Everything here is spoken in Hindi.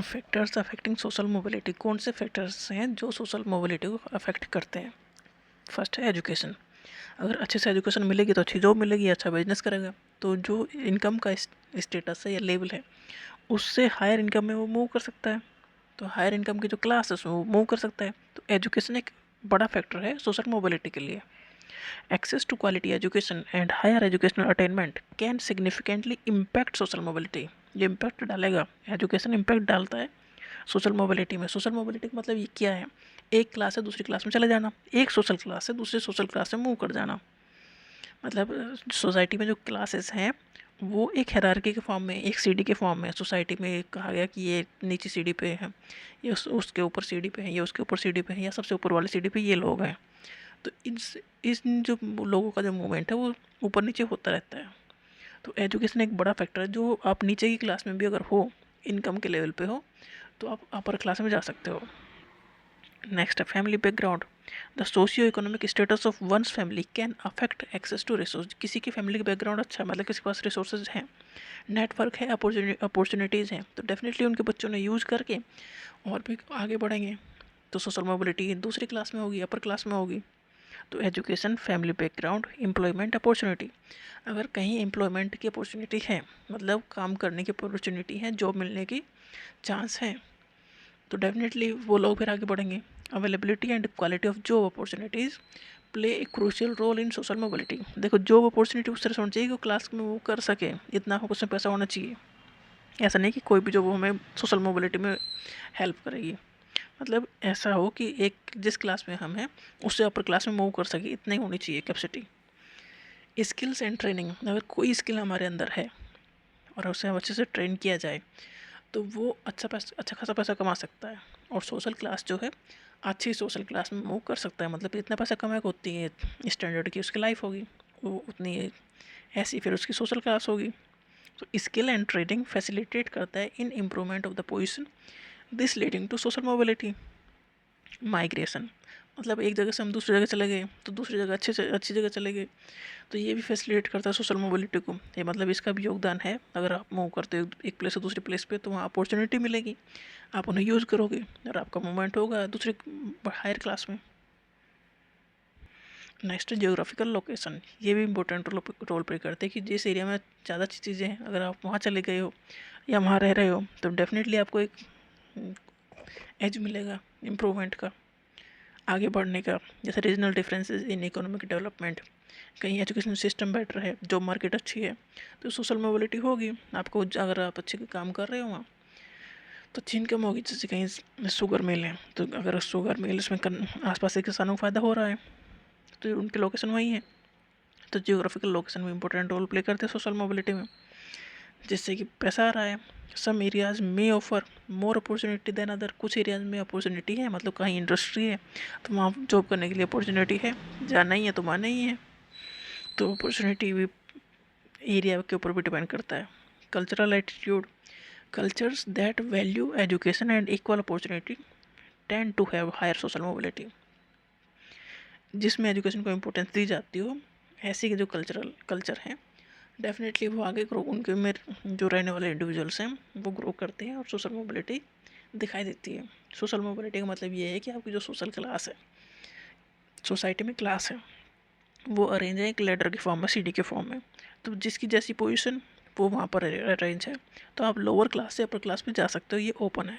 फैक्टर्स अफेक्टिंग सोशल मोबिलिटी, कौन से फैक्टर्स हैं जो सोशल मोबिलिटी को अफेक्ट करते हैं? फर्स्ट है एजुकेशन। अगर अच्छे से एजुकेशन मिलेगी तो अच्छी जॉब मिलेगी, अच्छा बिजनेस करेगा, तो जो इनकम का स्टेटस है या लेवल है उससे हायर इनकम में वो मूव कर सकता है। तो हायर इनकम की जो क्लास है उसमें वो मूव कर सकता है। तो एजुकेशन एक बड़ा फैक्टर है सोशल मोबिलिटी के लिए। Access to quality education and higher educational attainment can significantly impact social mobility। ये इम्पैक्ट डालेगा, एजुकेशन इम्पैक्ट डालता है सोशल मोबिलिटी में। सोशल मोबिलिटी का मतलब ये क्या है? एक क्लास से दूसरी क्लास में चले जाना, एक सोशल क्लास से दूसरी सोशल क्लास में मूव कर जाना। मतलब सोसाइटी में जो क्लासेस हैं वो एक हायरार्की के फॉर्म में, एक सीढ़ी के फॉर्म में सोसाइटी में कहा गया कि ये नीचे सीढ़ी पे है, ये उसके ऊपर सीढ़ी पे है, ये उसके ऊपर सीढ़ी पे है, या सबसे ऊपर वाली सीढ़ी पे ये लोग हैं। तो इन जो लोगों का जो मूवमेंट है वो ऊपर नीचे होता रहता है। तो एजुकेशन एक बड़ा फैक्टर है। जो आप नीचे की क्लास में भी अगर हो, इनकम के लेवल पे हो, तो आप अपर क्लास में जा सकते हो। नेक्स्ट है family background. The socio economic status of one's family can affect access to resource. किसी की फैमिली का बैकग्राउंड अच्छा है, मतलब किसी के पास रिसोर्सेज हैं, नेटवर्क है, अपॉर्चुनिटीज़ हैं, तो डेफिनेटली उनके बच्चों ने यूज़ करके और भी आगे बढ़ेंगे। तो सोशल मोबिलिटी दूसरी क्लास में होगी, अपर क्लास में होगी। तो education, family background, employment opportunity. अगर कहीं एम्प्लॉयमेंट की अपॉर्चुनिटी है, मतलब काम करने की अपॉर्चुनिटी है, जॉब मिलने की चांस है, तो डेफिनेटली वो लोग फिर आगे बढ़ेंगे। Availability and quality of job opportunities play a crucial role in social mobility. देखो, जॉब अपॉर्चुनिटी उस तरह से होनी चाहिए कि क्लास में वो कर सके, इतना उसमें पैसा होना चाहिए। ऐसा नहीं कि कोई भी जॉब हमें सोशल मोबिलिटी में हेल्प करेगी। मतलब ऐसा हो कि एक जिस क्लास में हम हैं उससे अपर क्लास में मूव कर सके, इतना ही होनी चाहिए कैपेसिटी। Skills and training. अगर कोई स्किल हमारे अंदर है और उसे हम अच्छे से ट्रेन किया जाए तो वो अच्छा खासा पैसा कमा सकता है। और सोशल क्लास जो है अच्छी सोशल क्लास में मूव कर सकता है। मतलब इतना पैसा कमाएगा उतनी है स्टैंडर्ड की उसकी लाइफ होगी, वो उतनी है ऐसी फिर उसकी सोशल क्लास होगी। तो स्किल एंड ट्रेनिंग फैसिलिटेट करता है in improvement of the position, this leading to social mobility. Migration, मतलब एक जगह से हम दूसरी जगह चले गए तो दूसरी जगह अच्छे से अच्छी जगह चले गए, तो ये भी फैसिलिटेट करता है सोशल मोबिलिटी को। ये मतलब इसका भी योगदान है। अगर आप मूव करते हो एक प्लेस से दूसरी प्लेस पे तो वहाँ अपॉर्चुनिटी मिलेगी, आप उन्हें यूज़ करोगे और आपका मूवमेंट होगा दूसरी हायर क्लास में। नेक्स्ट है जियोग्राफिकल लोकेशन। ये भी इंपॉर्टेंट रोल प्ले करते हैं कि जिस एरिया में ज़्यादा अच्छी चीज़ें हैं, अगर आप वहाँ चले गए हो या वहाँ रह रहे हो तो डेफिनेटली आपको एक एज मिलेगा इम्प्रूवमेंट का, आगे बढ़ने का। जैसे regional differences in economic development, कहीं एजुकेशन सिस्टम बेटर है, जॉब मार्केट अच्छी है, तो सोशल मोबिलिटी होगी आपको। अगर आप अच्छे काम कर रहे हो वहाँ तो अच्छी इनकम होगी। जैसे कहीं शुगर मिल है, तो अगर शुगर मिल उसमें आसपास के किसानों को फ़ायदा हो रहा है तो उनकी लोकेशन वहीं है। तो जियोग्राफिकल लोकेशन भी इंपॉर्टेंट रोल प्ले करते हैं सोशल मोबिलिटी में, जिससे कि पैसा आ रहा है। सम एरियाज में offer more opportunity than other. कुछ एरियाज में अपॉर्चुनिटी है, मतलब कहीं इंडस्ट्री है तो वहाँ जॉब करने के लिए अपॉर्चुनिटी है, जहाँ नहीं है तो वहाँ नहीं है। तो अपॉर्चुनिटी भी एरिया के ऊपर भी डिपेंड करता है। Cultural attitude, cultures that value education and equal opportunity tend to have higher social mobility. जिसमें एजुकेशन को इम्पोर्टेंस दी जाती हो, ऐसे के जो कल्चर हैं डेफिनेटली वो आगे ग्रो, उनके में जो रहने वाले इंडिविजुअल्स हैं वो ग्रो करते हैं और सोशल मोबिलिटी दिखाई देती है। सोशल मोबिलिटी का मतलब ये है कि आपकी जो सोशल क्लास है, सोसाइटी में क्लास है, वो अरेंज है एक लेडर के फॉर्म में, सीढ़ी के फॉर्म में। तो जिसकी जैसी पोजीशन वो वहाँ पर अरेंज है। तो आप लोअर क्लास से अपर क्लास में जा सकते हो, ये ओपन है।